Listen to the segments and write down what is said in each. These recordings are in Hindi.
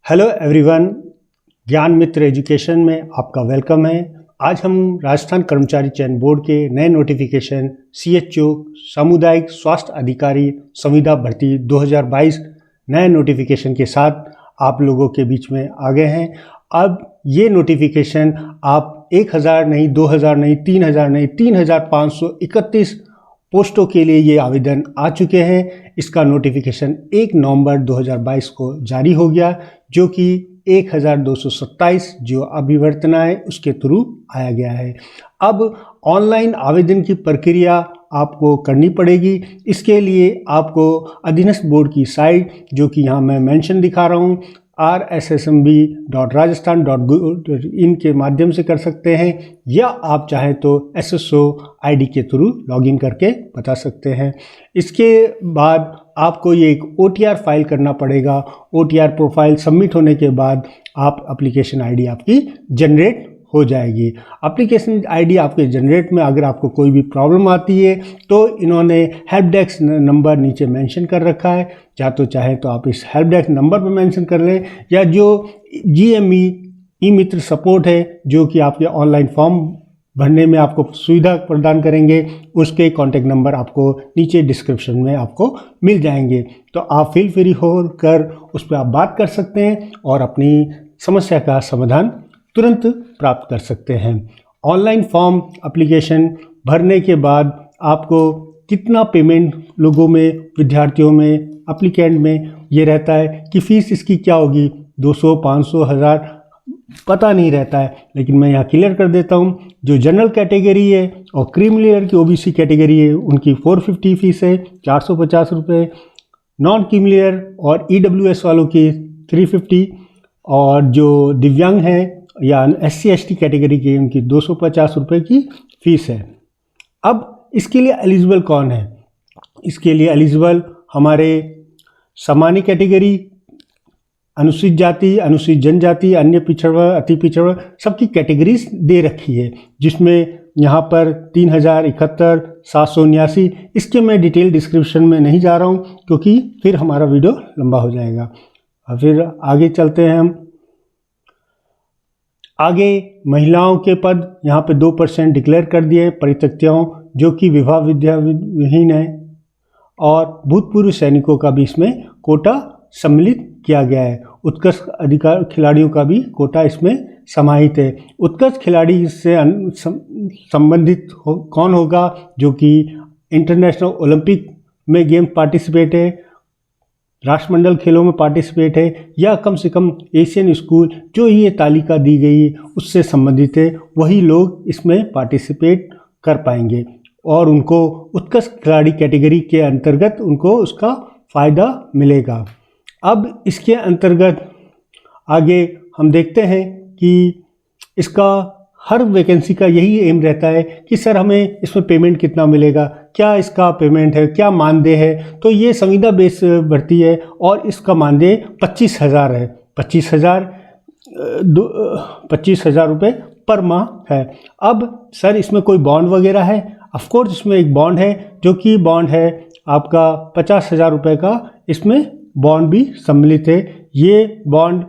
हेलो एवरीवन, ज्ञान मित्र एजुकेशन में आपका वेलकम है। आज हम राजस्थान कर्मचारी चयन बोर्ड के नए नोटिफिकेशन CHO सामुदायिक स्वास्थ्य अधिकारी संविदा भर्ती 2022 नए नोटिफिकेशन के साथ आप लोगों के बीच में आ गए हैं। अब ये नोटिफिकेशन आप 1000 नहीं, 2000 नहीं, 3000 नहीं, 3531 पोस्टों के लिए ये आवेदन आ चुके हैं। इसका नोटिफिकेशन 1 नवंबर 2022 को जारी हो गया, जो कि 1227 जो अभिवर्तना है उसके थ्रू आया गया है। अब ऑनलाइन आवेदन की प्रक्रिया आपको करनी पड़ेगी। इसके लिए आपको अधीनस्थ बोर्ड की साइट, जो कि यहाँ मैं मेंशन दिखा रहा हूँ, rssmb.rajasthan.in के माध्यम से कर सकते हैं, या आप चाहें तो SSO ID के थ्रू लॉगिन करके बता सकते हैं। इसके बाद आपको ये एक OTR फाइल करना पड़ेगा। OTR प्रोफाइल सबमिट होने के बाद आप एप्लीकेशन ID आपकी जनरेट हो जाएगी। एप्लीकेशन ID आपके जनरेट में अगर आपको कोई भी प्रॉब्लम आती है तो इन्होंने हेल्प डेस्क नंबर नीचे मेंशन कर रखा है। या तो चाहे तो आप इस हेल्प डेस्क नंबर पर मेंशन कर लें, या जो GME ई मित्र सपोर्ट है, जो कि आपके ऑनलाइन फॉर्म भरने में आपको सुविधा प्रदान करेंगे, उसके कॉन्टैक्ट नंबर आपको नीचे डिस्क्रिप्शन में आपको मिल जाएंगे। तो आप फील फ्री होकर उस पर आप बात कर सकते हैं और अपनी समस्या का समाधान तुरंत प्राप्त कर सकते हैं। ऑनलाइन फॉर्म एप्लीकेशन भरने के बाद आपको कितना पेमेंट लोगों में, विद्यार्थियों में, एप्लीकेंट में ये रहता है कि फ़ीस इसकी क्या होगी, 200, 500, 1000 पता नहीं रहता है। लेकिन मैं यहाँ क्लियर कर देता हूँ, जो जनरल कैटेगरी है और क्रीमी लेयर की OBC कैटेगरी है उनकी 450 फीस है, 450 रुपये। नॉन क्रीमी लेयर और EWS वालों की 350, और जो दिव्यांग हैं या SC/ST कैटेगरी की उनकी 250 रुपये की फ़ीस है। अब इसके लिए एलिजिबल कौन है? इसके लिए एलिजिबल हमारे सामान्य कैटेगरी, अनुसूचित जाति, अनुसूचित जनजाति, अन्य पिछड़ा, अति पिछड़ा, सबकी कैटेगरीज दे रखी है, जिसमें यहाँ पर 3071, 779। इसके मैं डिटेल डिस्क्रिप्शन में नहीं जा रहा हूँ क्योंकि फिर हमारा वीडियो लंबा हो जाएगा। और फिर आगे चलते हैं हम। आगे महिलाओं के पद यहाँ पे 2% डिक्लेयर कर दिए परित्यक्ताओं, जो कि विवाह विद्या विहीन है, और भूतपूर्व सैनिकों का भी इसमें कोटा सम्मिलित किया गया है। उत्कृष्ट अधिकार खिलाड़ियों का भी कोटा इसमें समाहित है। उत्कृष्ट खिलाड़ी से संबंधित कौन होगा? जो कि इंटरनेशनल ओलंपिक में गेम पार्टिसिपेट है, राष्ट्रमंडल खेलों में पार्टिसिपेट है, या कम से कम एशियन स्कूल जो ये तालिका दी गई है उससे संबंधित है, वही लोग इसमें पार्टिसिपेट कर पाएंगे और उनको उत्कृष्ट खिलाड़ी कैटेगरी के अंतर्गत उनको उसका फ़ायदा मिलेगा। अब इसके अंतर्गत आगे हम देखते हैं कि इसका हर वैकेंसी का यही एम रहता है कि सर हमें इसमें पेमेंट कितना मिलेगा, क्या इसका पेमेंट है, क्या मानदेय है। तो ये संविदा बेस भर्ती है और इसका मानदेय 25,000 है। 25,000 रुपये पर माह है। अब सर इसमें कोई बॉन्ड वगैरह है? ऑफकोर्स इसमें एक बॉन्ड है, जो कि बॉन्ड है आपका 50,000 रुपये का। इसमें बॉन्ड भी सम्मिलित है। ये बॉन्ड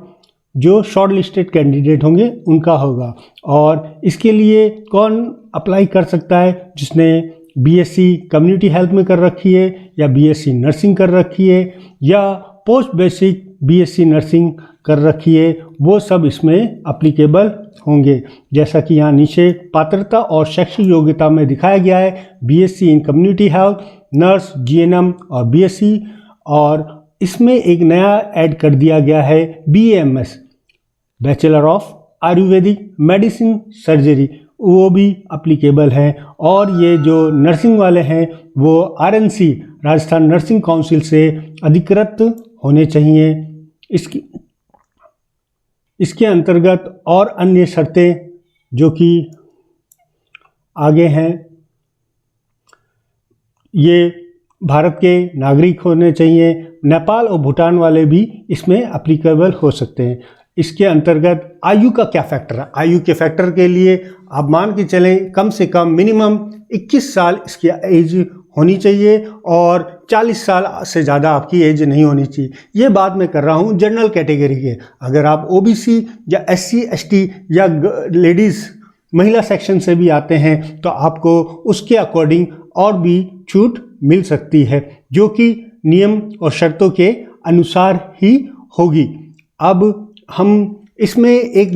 जो शॉर्ट लिस्टेड कैंडिडेट होंगे उनका होगा। और इसके लिए कौन अप्लाई कर सकता है? जिसने BSc कम्युनिटी हेल्थ में कर रखी है, या BSc नर्सिंग कर रखी है, या पोस्ट बेसिक BSc नर्सिंग कर रखी है, वो सब इसमें एप्लीकेबल होंगे। जैसा कि यहाँ नीचे पात्रता और शैक्षिक योग्यता में दिखाया गया है, BSc इन कम्युनिटी हेल्थ, नर्स, GNM और BSc। और इसमें एक नया ऐड कर दिया गया है BAMS, bachelor of Ayurvedic medicine surgery, वो भी एप्लीकेबल है। और ये जो नर्सिंग वाले हैं वो RNC राजस्थान नर्सिंग काउंसिल से अधिकृत होने चाहिए। इसके अंतर्गत और अन्य शर्तें जो कि आगे हैं, ये भारत के नागरिक होने चाहिए। नेपाल और भूटान वाले भी इसमें एप्लीकेबल हो सकते हैं। इसके अंतर्गत आयु का क्या फैक्टर है? आयु के फैक्टर के लिए आप मान के चलें कम से कम मिनिमम 21 साल इसकी एज होनी चाहिए और 40 साल से ज़्यादा आपकी एज नहीं होनी चाहिए। ये बात मैं कर रहा हूँ जनरल कैटेगरी के। अगर आप ओबीसी या SC ST या लेडीज़ महिला सेक्शन से भी आते हैं तो आपको उसके अकॉर्डिंग और भी छूट मिल सकती है, जो कि नियम और शर्तों के अनुसार ही होगी। अब हम इसमें एक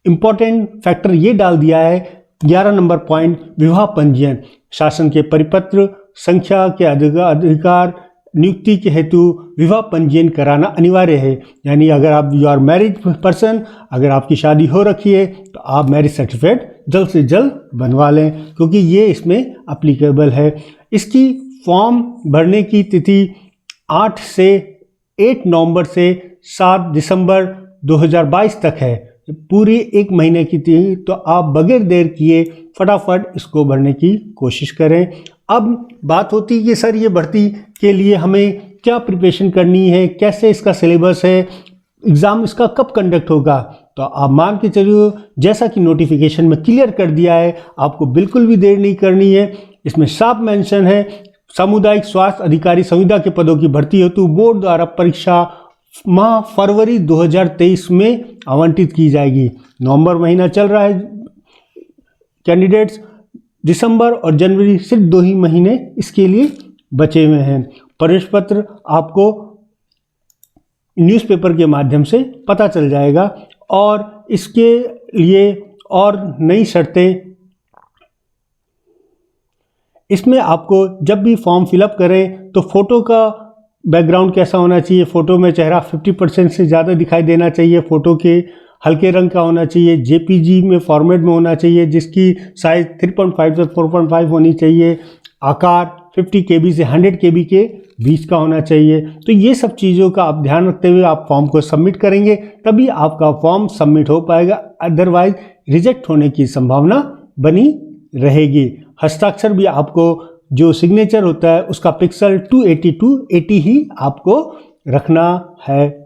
इम्पॉर्टेंट फैक्टर ये डाल दिया है 11 नंबर पॉइंट, विवाह पंजीयन। शासन के परिपत्र संख्या के अधिकार नियुक्ति के हेतु विवाह पंजीयन कराना अनिवार्य है। यानी अगर आप यू आर मैरिड पर्सन, अगर आपकी शादी हो रखी है तो आप मैरिज सर्टिफिकेट जल्द से जल्द बनवा लें, क्योंकि ये इसमें अप्लीकेबल है। इसकी फॉर्म भरने की तिथि 8 नवंबर से 7 दिसंबर 2022 तक है, पूरी एक महीने की थी। तो आप बगैर देर किए फटाफट इसको भरने की कोशिश करें। अब बात होती है कि सर ये भर्ती के लिए हमें क्या प्रिपरेशन करनी है, कैसे इसका सिलेबस है, एग्ज़ाम इसका कब कंडक्ट होगा। तो आप मान के चलिए जैसा कि नोटिफिकेशन में क्लियर कर दिया है, आपको बिल्कुल भी देर नहीं करनी है। इसमें साफ मेंशन है, सामुदायिक स्वास्थ्य अधिकारी संविदा के पदों की भर्ती हेतु बोर्ड द्वारा परीक्षा माह फरवरी 2023 में आवंटित की जाएगी। नवंबर महीना चल रहा है, कैंडिडेट्स दिसंबर और जनवरी सिर्फ 2 ही महीने इसके लिए बचे हुए हैं। प्रवेश पत्र आपको न्यूज़पेपर के माध्यम से पता चल जाएगा और इसके लिए और नई शर्तें, इसमें आपको जब भी फॉर्म फिलअप करें तो फ़ोटो का बैकग्राउंड कैसा होना चाहिए। फ़ोटो में चेहरा 50% से ज़्यादा दिखाई देना चाहिए, फ़ोटो के हल्के रंग का होना चाहिए, JPG में फॉर्मेट में होना चाहिए, जिसकी साइज़ 3.5 से 4.5 होनी चाहिए, आकार 50 KB से 100 KB के बीच का होना चाहिए। तो ये सब चीज़ों का आप ध्यान रखते हुए आप फॉर्म को सबमिट करेंगे, तभी आपका फॉर्म सबमिट हो पाएगा, अदरवाइज रिजेक्ट होने की संभावना बनी रहेगी। हस्ताक्षर भी आपको जो सिग्नेचर होता है उसका पिक्सल 280 ही आपको रखना है।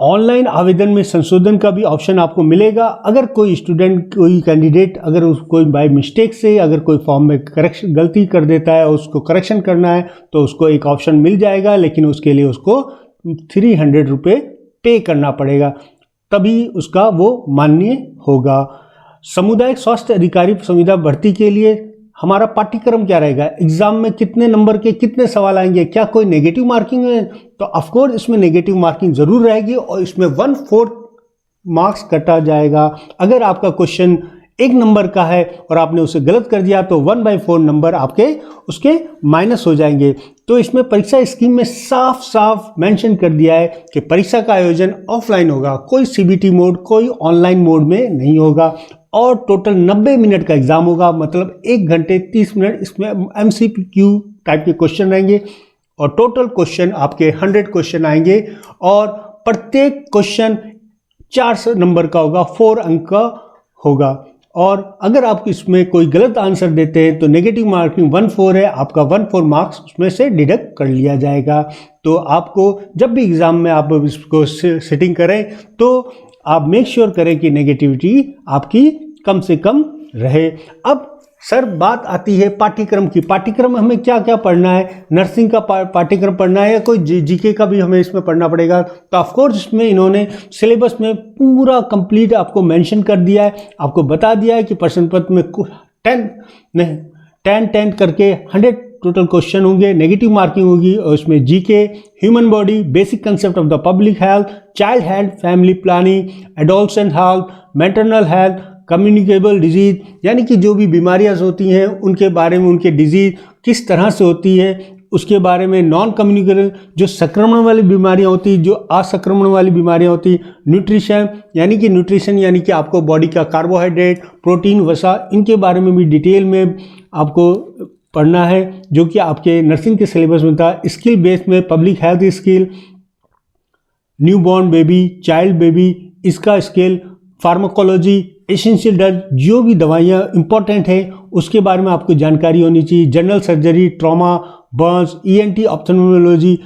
ऑनलाइन आवेदन में संशोधन का भी ऑप्शन आपको मिलेगा। अगर कोई स्टूडेंट, कोई कैंडिडेट अगर कोई बाय मिस्टेक से अगर कोई फॉर्म में करेक्शन गलती कर देता है, उसको करेक्शन करना है तो उसको एक ऑप्शन मिल जाएगा, लेकिन उसके लिए उसको 300 रुपये पे करना पड़ेगा, तभी उसका वो मान्य होगा। सामुदायिक स्वास्थ्य अधिकारी संविदा भर्ती के लिए हमारा पाठ्यक्रम क्या रहेगा, एग्जाम में कितने नंबर के कितने सवाल आएंगे, क्या कोई नेगेटिव मार्किंग है, तो ऑफकोर्स इसमें नेगेटिव मार्किंग जरूर रहेगी और इसमें 1/4 मार्क्स कटा जाएगा। अगर आपका क्वेश्चन 1 नंबर का है और आपने उसे गलत कर दिया तो 1/4 नंबर आपके उसके माइनस हो जाएंगे। तो इसमें परीक्षा स्कीम में साफ साफ मेंशन कर दिया है कि परीक्षा का आयोजन ऑफलाइन होगा, कोई CBT मोड, कोई ऑनलाइन मोड में नहीं होगा और टोटल 90 मिनट का एग्जाम होगा, मतलब 1 घंटे 30 मिनट इसमें MCQ टाइप के क्वेश्चन रहेंगे और टोटल क्वेश्चन आपके 100 क्वेश्चन आएंगे और प्रत्येक क्वेश्चन 4 नंबर का होगा, 4 अंक का होगा। और अगर आप इसमें कोई गलत आंसर देते हैं तो नेगेटिव मार्किंग 1/4 है, आपका 1/4 मार्क्स उसमें से डिडक्ट कर लिया जाएगा। तो आपको जब भी एग्ज़ाम में आप इसको सेटिंग करें तो आप मेक श्योर करें कि नेगेटिविटी आपकी कम से कम रहे। अब सर बात आती है पाठ्यक्रम की। पाठ्यक्रम में हमें क्या क्या पढ़ना है, नर्सिंग का पाठ्यक्रम पढ़ना है या कोई जीके का भी हमें इसमें पढ़ना पड़ेगा। तो ऑफकोर्स इसमें इन्होंने सिलेबस में पूरा कंप्लीट आपको मेंशन कर दिया है, आपको बता दिया है कि प्रश्न पत्र में 10 करके 100 टोटल क्वेश्चन होंगे, नेगेटिव मार्किंग होगी और इसमें GK, human body, basic concept of the public health, child health, family planning, adolescent health, maternal health, communicable disease, यानी कि जो भी बीमारियां होती हैं उनके बारे में, उनके डिजीज किस तरह से होती है उसके बारे में, नॉन कम्युनिकेबल जो संक्रमण वाली बीमारियां होती, जो असंक्रमण वाली बीमारियां होती, न्यूट्रिशन यानी कि आपको बॉडी का कार्बोहाइड्रेट, प्रोटीन, वसा, इनके बारे में भी डिटेल में आपको पढ़ना है, जो कि आपके नर्सिंग के सिलेबस में था। स्किल बेस में public health skill, newborn baby, child baby, इसका स्किल, फार्माकोलॉजी, एसेंशियल ड्रग, जो भी दवाइयाँ इंपॉर्टेंट है उसके बारे में आपको जानकारी होनी चाहिए। General surgery, trauma, Burns, ENT, ophthalmology,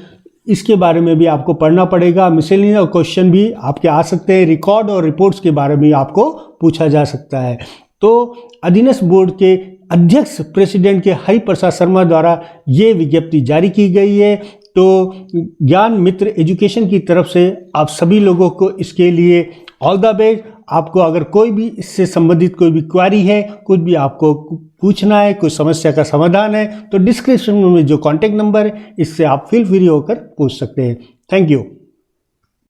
इसके बारे में भी आपको पढ़ना पड़ेगा। मिसलेनियस क्वेश्चन भी आपके आ सकते हैं, रिकॉर्ड और रिपोर्ट्स के बारे में आपको पूछा जा सकता है। तो अधीनस्थ बोर्ड के अध्यक्ष प्रेसिडेंट के हरिप्रसाद शर्मा द्वारा ये विज्ञप्ति जारी की गई है। तो ज्ञान मित्र एजुकेशन की तरफ से आप सभी लोगों को इसके लिए ऑल द बेस्ट। आपको अगर कोई भी इससे संबंधित कोई भी क्वेरी है, कुछ भी आपको पूछना है, कोई समस्या का समाधान है, तो डिस्क्रिप्शन में जो कॉन्टैक्ट नंबर है इससे आप फील फ्री होकर पूछ सकते हैं। Thank you.